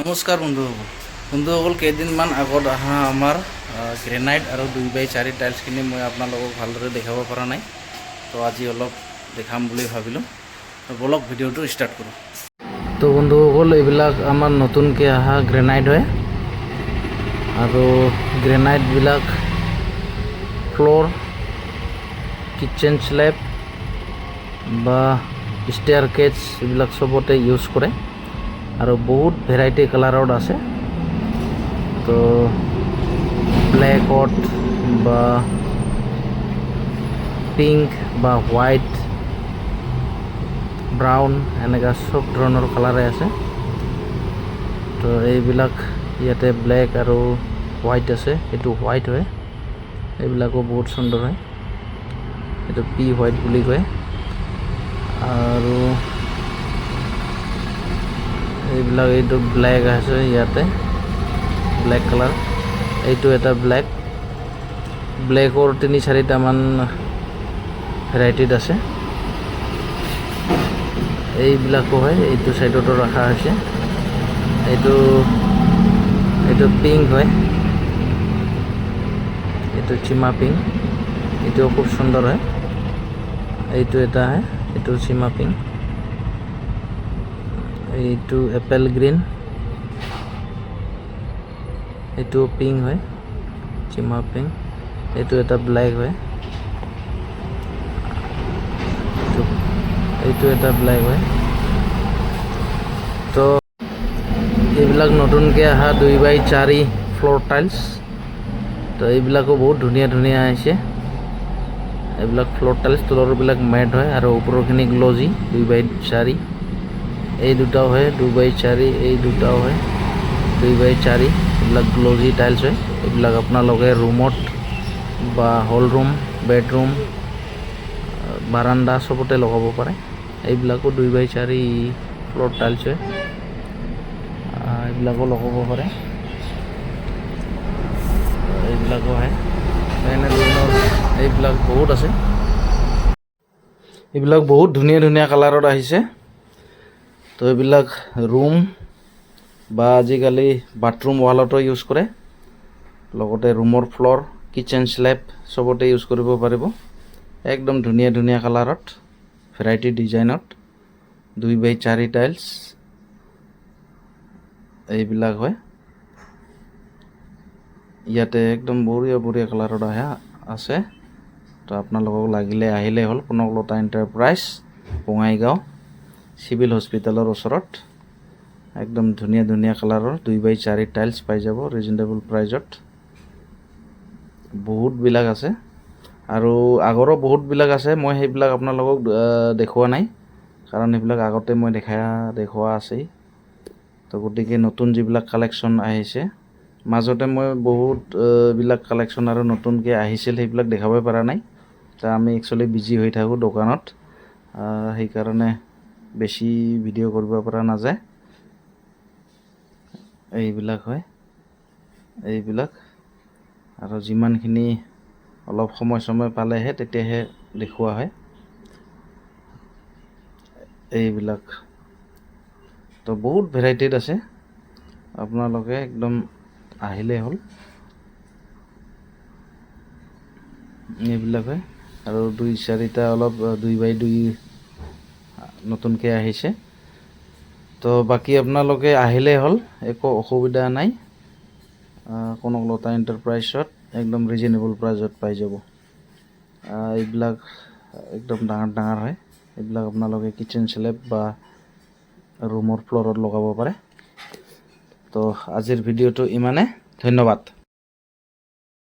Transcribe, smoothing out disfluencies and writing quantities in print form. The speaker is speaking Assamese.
নমস্কাৰ বন্ধুসকল কেইদিনমান আগত অহা আমাৰ গ্ৰেনাইট আৰু 2x4 টাইলছখিনি মই আপোনালোকক ভালদৰে দেখাব পৰা নাই। তো আজি অলপ দেখাম বুলি ভাবিলোঁ। তো বলক ভিডিঅ'টো ষ্টাৰ্ট কৰোঁ। তো বন্ধুসকল এইবিলাক আমাৰ নতুনকৈ অহা গ্ৰেনাইট হয় আৰু গ্ৰেনাইটবিলাক ফ্ল'ৰ, কিটচেন স্লেব বা ষ্টেয়াৰকেজ এইবিলাক চবতে ইউজ কৰে আৰু বহুত ভেৰাইটি কালাৰত আছে। তো ব্লেকত বা পিংক বা হোৱাইট, ব্ৰাউন এনেকুৱা চব ধৰণৰ কালাৰে আছে। তো এইবিলাক ইয়াতে ব্লেক আৰু হোৱাইট আছে, এইটো হোৱাইট হয়, এইবিলাকো বহুত সুন্দৰ হয়, এইটো পি হোৱাইট বুলি কয়। আৰু এইবিলাক এইটো ব্লেক আছে, ইয়াতে ব্লেক কালাৰ, এইটো এটা ব্লেকৰ 3-4টামান ভেৰাইটিত আছে। এইবিলাকো হয়, এইটো চাইডতো ৰখা হৈছে, এইটো পিংক হয়, এইটো চিমা পিংক, এইটোও খুব সুন্দৰ হয়। এইটো এটা হয়, এইটো চিমা পিংক, এইটো এপেল গ্ৰীণ, এইটো পিংক হয়, চিমা পিংক, এইটো এটা ব্লেক হয়, এইটো এটা ব্লেক হয়। তো এইবিলাক নতুনকৈ অহা 2x4 ফ্ল'ৰ টাইলছ। তো এইবিলাকো বহুত ধুনীয়া ধুনীয়া আহিছে। এইবিলাক ফ্ল'ৰ টাইলছ, তলৰবিলাক মেট হয় আৰু ওপৰৰখিনি গ্লজি 2x4। এই দুটাও হয় 2x4, এই দুটাও হয় 2x4। এইবিলাক গ্লজি টাইলছ হয়। এইবিলাক আপোনালোকে ৰুমত বা হল ৰুম, বেডৰুম, বাৰাণ্ডা চবতে লগাব পাৰে। এইবিলাকো 2x4 ফ্ল'ৰ টাইলছ হয়, এইবিলাকো লগাব পাৰে, এইবিলাকো হয়। এনেধৰণৰ এইবিলাক বহুত আছে, এইবিলাক বহুত ধুনীয়া ধুনীয়া কালাৰত আহিছে। তো এইবিলাক ৰুম বা আজিকালি বাথৰুম ৱালতো ইউজ কৰে, লগতে ৰুমৰ ফ্ল'ৰ, কিটচেন স্লেব চবতে ইউজ কৰিব পাৰিব। একদম ধুনীয়া ধুনীয়া কালাৰত, ভেৰাইটি ডিজাইনত 2x4 টাইলছ এইবিলাক হয়। ইয়াতে একদম বঢ়িয়া বঢ়িয়া কালাৰত আছে। তো আপোনালোকক আহিলেই হ'ল কনকলতা এণ্টাৰপ্ৰাইজ, বঙাইগাঁও চিভিল হস্পিটেলৰ ওচৰত। একদম ধুনীয়া ধুনীয়া কালাৰৰ 2x4 টাইলছ পাই যাব ৰিজনেবল প্ৰাইজত। বহুতবিলাক আছে আৰু আগৰো বহুতবিলাক আছে, মই সেইবিলাক আপোনালোকক দেখুওৱা নাই, কাৰণ সেইবিলাক আগতে মই দেখুওৱা আছেই। তো গতিকে নতুন যিবিলাক কালেকশ্যন আহিছে, মাজতে মই বিলাক কালেকশ্যন আৰু নতুনকৈ আহিছিল সেইবিলাক দেখাবই পৰা নাই। তো আমি একচুৱেলি বিজি হৈ থাকোঁ দোকানত, সেইকাৰণে বেছি ভিডিঅ' কৰিব পৰা নাযায়। এইবিলাক হয়, এইবিলাক আৰু যিমানখিনি অলপ সময় পালেহে তেতিয়াহে দেখুওৱা হয় এইবিলাক। তো বহুত ভেৰাইটিত আছে, আপোনালোকে একদম আহিলেই হ'ল। এইবিলাক হয় আৰু 2-4টা অলপ 2x2 নতুনকৈ আহিছে। তো বাকী আপোনালোকে আহিলেই হ'ল, একো অসুবিধা নাই। কনকলতা এণ্টাৰপ্ৰাইজত একদম ৰিজনেবল প্ৰাইজত পাই যাব। এইবিলাক একদম ডাঙৰ ডাঙৰ হয়, এইবিলাক আপোনালোকে কিটচেন স্লেব বা ৰুমৰ ফ্ল'ৰত লগাব পাৰে। তো আজিৰ ভিডিঅ'টো ইমানে, ধন্যবাদ।